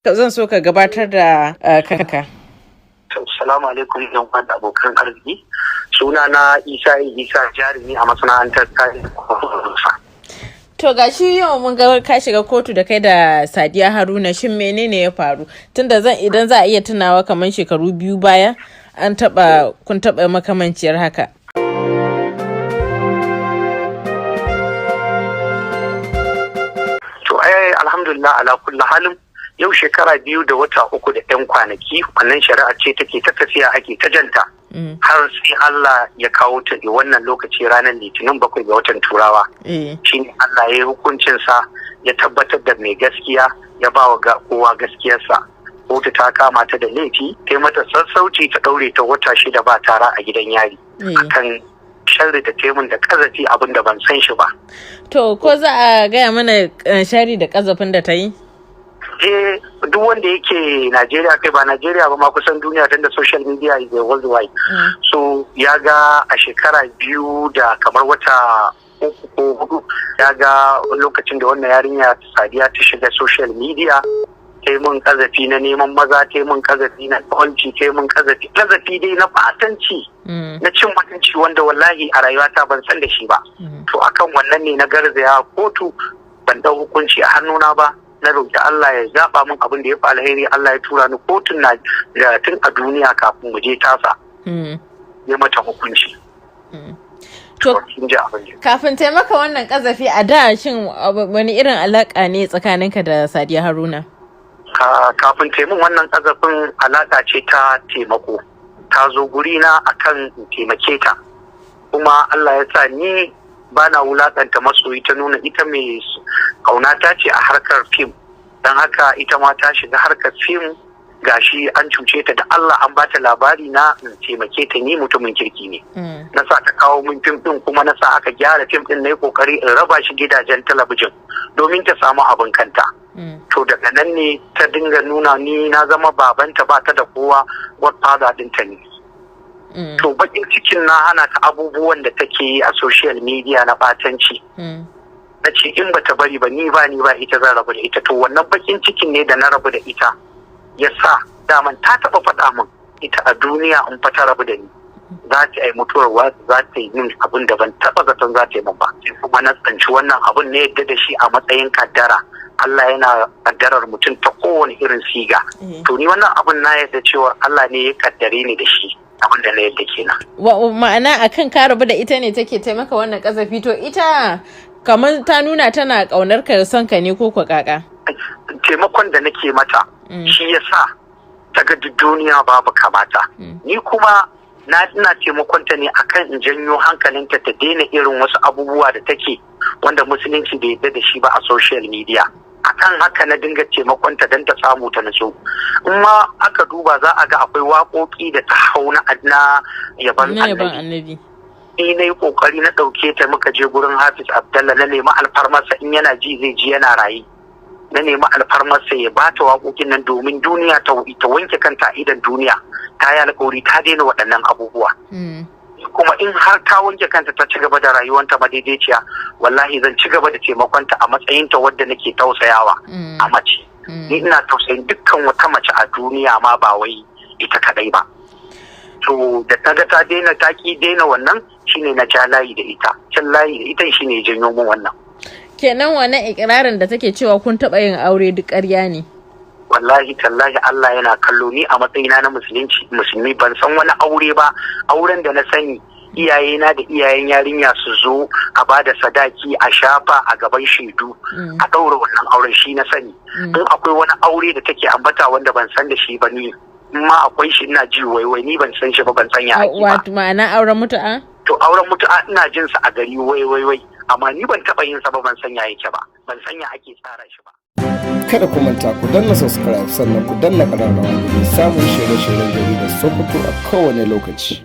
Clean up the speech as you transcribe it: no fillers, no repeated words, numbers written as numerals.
Zan so ka gabatar da kanka. Assalamu alaikum yan uwa da abokan arziki. Suna na Isa jarumi a masana'antar kayan kwamfuta. To gashi yau mun ga ka shiga kotu da kai da Sadiya Haruna, shin menene ya faru? Tunda idan za a iya tunawa kamar shekaru 2 baya kun taba makamanciyar haka. To alhamdulillah ala kulli halin yau shekara 2 da wata 3 da 'yan kwanaki wannan shari'a ce take ta tafiya ake ta janta har sai Allah ya kawo ta wannan lokaci ranar Litinin 7 ga watan Turawa. Shine Allah ya yi hukuncinsa ya tabbatar da mai gaskiya ya ba wa kowa gaskiyarsa. Kotu ta kama ta da laifi, ta mata sassauci ta daure ta wata 6 ba tara a gidan yari akan sharri da taimun da kazafi abin da ban san shi ba. To ko za a gaya mana sharri da kazafin da ta yi? Duk wanda yake Najeriya, kai ba Najeriya ba ma kusan duniya, tunda social media is a worldwide. So ya ga a shekara 2 da kamar wata 3 ko 4 ya ga lokacin da wannan yarinya Sadiya ta shiga social media, ta mun kazafi na neman maza, ta mun kazafi na kwanci, ta mun kazafi dai na fatanci na cin mutunci wanda wallahi a rayuwata ban san da shi ba. To akan wannan ne na garzaya kotu, ban dau hukunci a hannuna ba. Na roƙi Allah ya zaɓa min abin da ya fi alheri. Allah ya tura ni kotun na tun a duniya kafin mu je tasa ya mata hukunci. To kafin taimaka wannan kazafi a da, shin wani irin alaƙa ne tsakaninka da Sadiya Haruna? Kafin taimun wannan kazafin alaƙa ce ta taimako. Ta zo gurina akan taimake ta, kuma Allah ya sa ni ba na wulaƙanta masoyi, ta nuna ita mai ƙaunata ce a harkar fim, don haka ita ma ta shiga harkar fim. Gashi an cuce ta da Allah an bata labari na taimake ta, ni mutumin kirki ne. Na sa ta kawo min fim ɗin, kuma na sa aka gyara fim ɗin, na yi ƙoƙari in raba shi gidajen talabijin domin ta samu abin kanta. To daga nan ne ta dinga nuna ni na zama babanta, ba ta da kowa, godfather ɗinta ne. To bakin cikin na hana ta abubuwan da take yi a social media na batanci. Na ce in bata bari ba ni ba ita zan rabu da ita. To wannan bakin cikin ne da na rabu da ita ya sa daman ta taɓa faɗa min ita a duniya in fa ta rabu da ni za ta yi mutuwar za ta yi min abin da ban taɓa zaton za ta yi min ba. Kuma na tsanci wannan abin ne yadda da shi a matsayin kaddara. Allah yana kaddarar mutum ta kowane irin siga. To ni wannan abin na yadda cewa Allah ne ya kaddare ni da shi. Abin da na yadda kenan. Ma'ana akan ka rabu da ita ne take taimaka wannan kasafi. To ita kamar ta nuna tana kaunar ka, son ka ne ko kaka? Taimakon da nake mata shi yasa ta ga duniya babu kamata. Ni kuma ina taimakon ta ne akan in janyo hankalinta ta daina irin wasu abubuwa da take wanda musulunci bai yarda da shi ba a social media. Akan haka na dinga taimakonta don ta samu ta nutsu. In ma aka duba za a ga akwai waƙoƙi da ta hau na yaban annabi. Ni na yi ƙoƙari na ɗauke ta, muka je gurin Hafiz Abdallah, na nemi alfarmarsa in yana ji zai ji yana raye. Na nemi alfarmarsa ya ba ta waƙoƙin nan domin duniya ta wanke kanta a idan duniya. Ta yi alƙawari ta daina waɗannan abubuwa. Kuma in har ta wanke kanta ta ci gaba da rayuwanta madaidaiciya, wallahi zan ci gaba da taimakonta a matsayinta wadda nake tausayawa a mace. Ni ina tausayin dukkan wata mace a duniya ma, ba wai ita kadai ba. To da ta ga ta daina wannan, shine na ja layi da ita. Can layi da ita shine janyo mun wannan. Kenan wannan ikirarin da take cewa kun taɓa yin aure duk ƙarya ne? Wallahi tallahi Allah yana kallo. Ni a matsayina na musulmi ban san wani aure ba. Auren da na sani iyayena da iyayen yarinya su zo a bada sadaki a shafa a gaban shaidu a ɗaura wannan auren, shi na sani. In akwai wani aure da take ambata wanda ban san da shi ba, ni ma akwai shi ina ji waiwai, ni ban san shi ba, ban san ya ake ba. Wato ma'ana auren mutu'a? To auren mutu'a ina jin sa a gari wai amma ni ban taɓa yin sa ba, ban san ya yake ba, ban san ya ake tsara shi ba. Kada ku manta ku danna subscribe, sannan ku danna ƙararrawa domin samun shirye-shiryen jaridar Sokoto a kowane lokaci.